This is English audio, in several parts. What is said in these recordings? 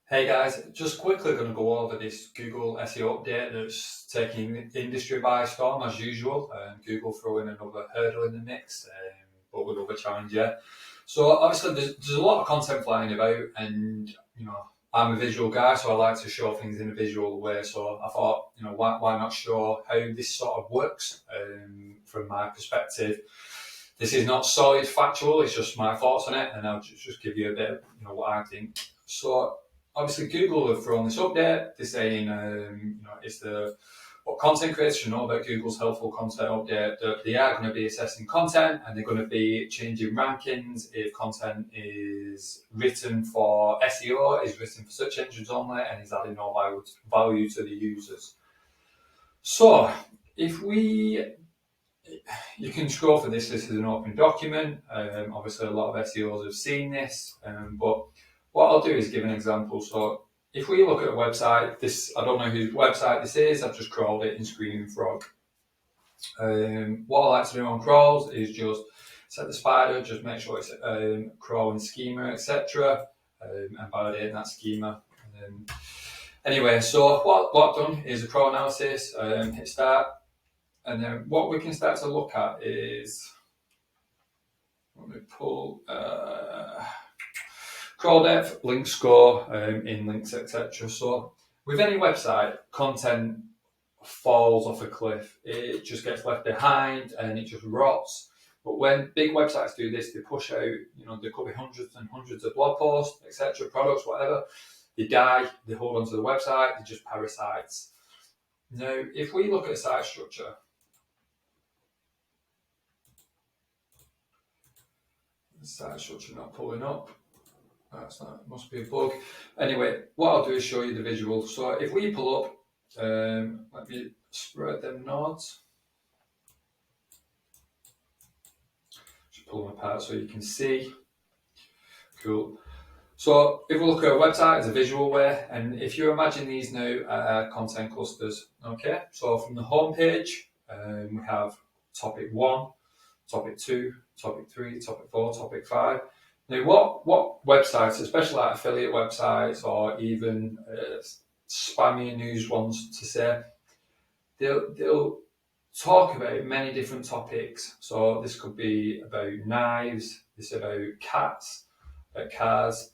Hey guys, just quickly going to go over this Google SEO update that's taking the industry by storm as usual. Google throwing another hurdle in the mix, but with other challenger. So obviously there's a lot of content flying about, and I'm a visual guy, so I like to show things in a visual way. So I thought, why not show how this sort of works from my perspective. This is not solid factual; it's just my thoughts on it, and I'll just give you a bit of what I think. So obviously Google have thrown this update. They're saying, it's what content creators should know about Google's helpful content update. That they are going to be assessing content and they're going to be changing rankings if content is written for SEO, is written for search engines only, and is adding no value to the users. So if you can scroll for this. This is an open document. Obviously, a lot of SEOs have seen this, but what I'll do is give an example. So if we look at a website, I don't know whose website this is. I've just crawled it in Screaming Frog. What I like to do on crawls is just set the spider, just make sure it's crawling schema, etc., and validate that schema. Anyway, so what I've done is a crawl analysis. Hit start. And then what we can start to look at is, let me pull crawl depth, link score, in links, etc. So with any website, content falls off a cliff. It just gets left behind and it just rots. But when big websites do this, they push out, there could be hundreds and hundreds of blog posts, etc., products, whatever. They die, they hold onto the website, they're just parasites. Now, if we look at a site structure, site structure not pulling up. That's not, must be a bug. Anyway, what I'll do is show you the visual. So if we pull up, let me spread them nodes. Just pull them apart so you can see. Cool. So if we look at a website as a visual way, and if you imagine these now are content clusters, okay? So from the home page, we have topic 1, topic 2, topic 3, topic 4, topic 5. Now, what websites, especially like affiliate websites or even spammy news ones to say, they'll talk about many different topics. So this could be about knives, this is about cats, about cars.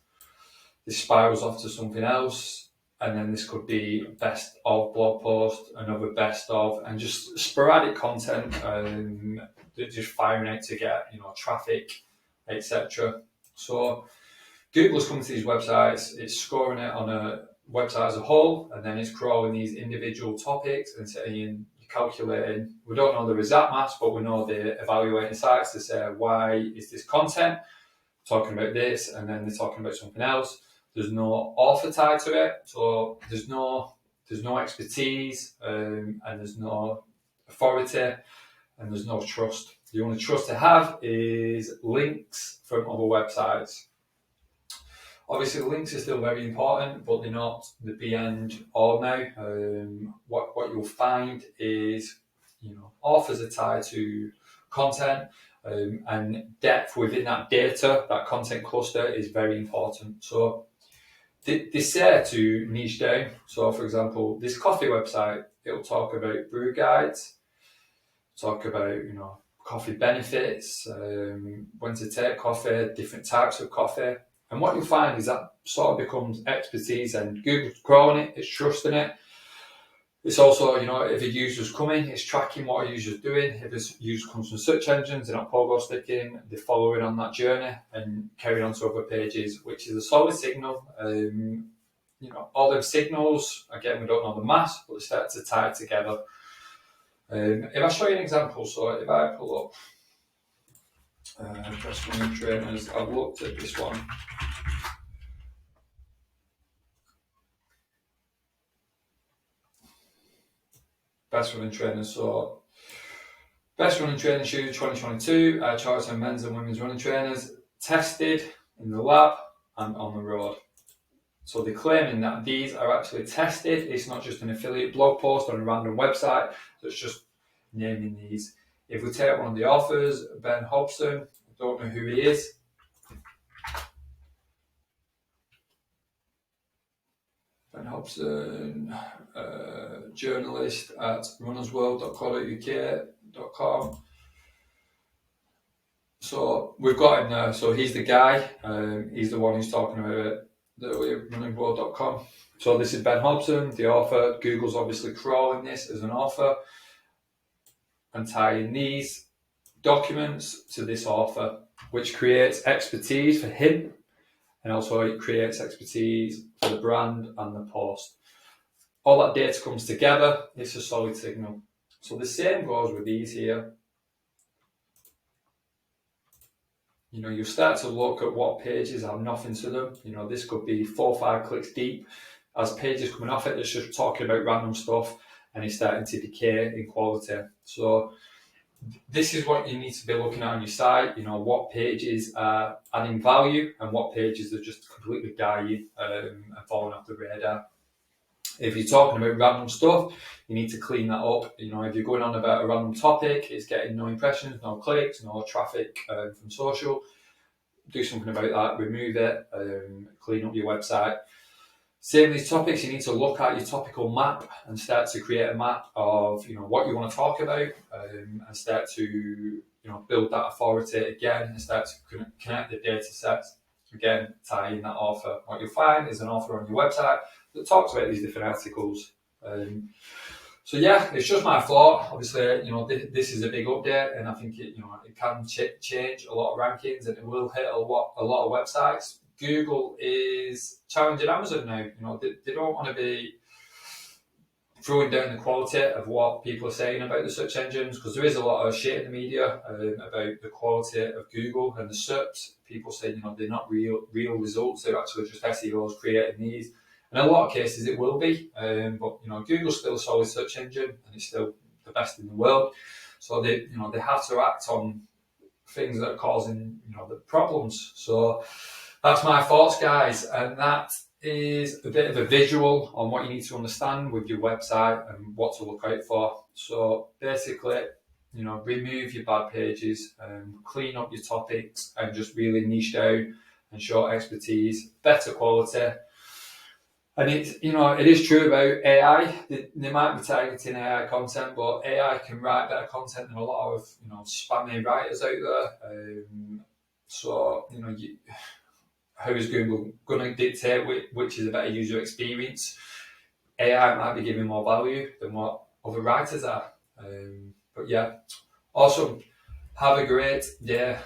This spirals off to something else, and then this could be best of blog post, another best of, and just sporadic content, just firing out to get traffic, etc. So Google's coming to these websites, it's scoring it on a website as a whole, and then it's crawling these individual topics and saying, calculating. We don't know the exact maths, but we know they're evaluating sites to say, why is this content talking about this, and then they're talking about something else. There's no author tied to it, so there's no expertise, and there's no authority, and there's no trust. The only trust to have is links from other websites. Obviously, links are still very important, but they're not the be end all now. What you'll find is, authors are tied to content, and depth within that data, that content cluster, is very important. So they say to niche down. So for example, this coffee website, it'll talk about brew guides, talk about coffee benefits, when to take coffee, different types of coffee. And what you'll find is that sort of becomes expertise, and Google's crawling it, it's trusting it. It's also, if a user's coming, it's tracking what a user's doing. If a user comes from search engines, they're not pogo sticking, they're following on that journey and carrying on to other pages, which is a solid signal. All them signals, again, we don't know the maths, but they start to tie together. If I show you an example, so if I pull up best running trainers, I've looked at this one. Best running trainers. So, best running training shoes 2022, charts on men's and women's running trainers, tested in the lab and on the road. So they're claiming that these are actually tested. It's not just an affiliate blog post on a random website that's just naming these. If we take one of the authors, Ben Hobson, I don't know who he is. Ben Hobson, journalist at runnersworld.co.uk.com. So we've got him there. So he's the guy. He's the one who's talking about it. runnersworld.com. So this is Ben Hobson, the author. Google's obviously crawling this as an author and tying these documents to this author, which creates expertise for him, and also it creates expertise for the brand and the post. All that data comes together, it's a solid signal. So the same goes with these here. You know, you start to look at what pages have nothing to them. You know, this could be 4 or 5 clicks deep as pages coming off it that's just talking about random stuff, and it's starting to decay in quality. So this is what you need to be looking at on your site. You know, what pages are adding value and what pages are just completely dying and falling off the radar. If you're talking about random stuff, you need to clean that up. You know, if you're going on about a random topic, it's getting no impressions, no clicks, no traffic from social, do something about that, remove it, clean up your website. Same with these topics, you need to look at your topical map and start to create a map of, you know, what you want to talk about, and start to, you know, build that authority again and start to connect the data sets. Again, tie in that author. What you'll find is an author on your website that talks about these different articles. So yeah, it's just my thought. Obviously, you know, this is a big update, and I think it, you know, it can change a lot of rankings, and it will hit a lot of websites. Google is challenging Amazon now. You know, they don't want to be throwing down the quality of what people are saying about the search engines, because there is a lot of shit in the media about the quality of Google and the SERPs. People saying, you know, they're not real results; they're actually just SEOs creating these. In a lot of cases, it will be, but you know, Google's still a solid search engine, and it's still the best in the world. So they, you know, they have to act on things that are causing, you know, the problems. So that's my thoughts, guys, and that is a bit of a visual on what you need to understand with your website and what to look out for. So basically, you know, remove your bad pages, clean up your topics, and just really niche down and show expertise, better quality. And it's, you know, it is true about AI. They might be targeting AI content, but AI can write better content than a lot of, you know, spammy writers out there. So, you know, how is Google going to dictate which is a better user experience? AI might be giving more value than what other writers are. But yeah, awesome. Have a great day.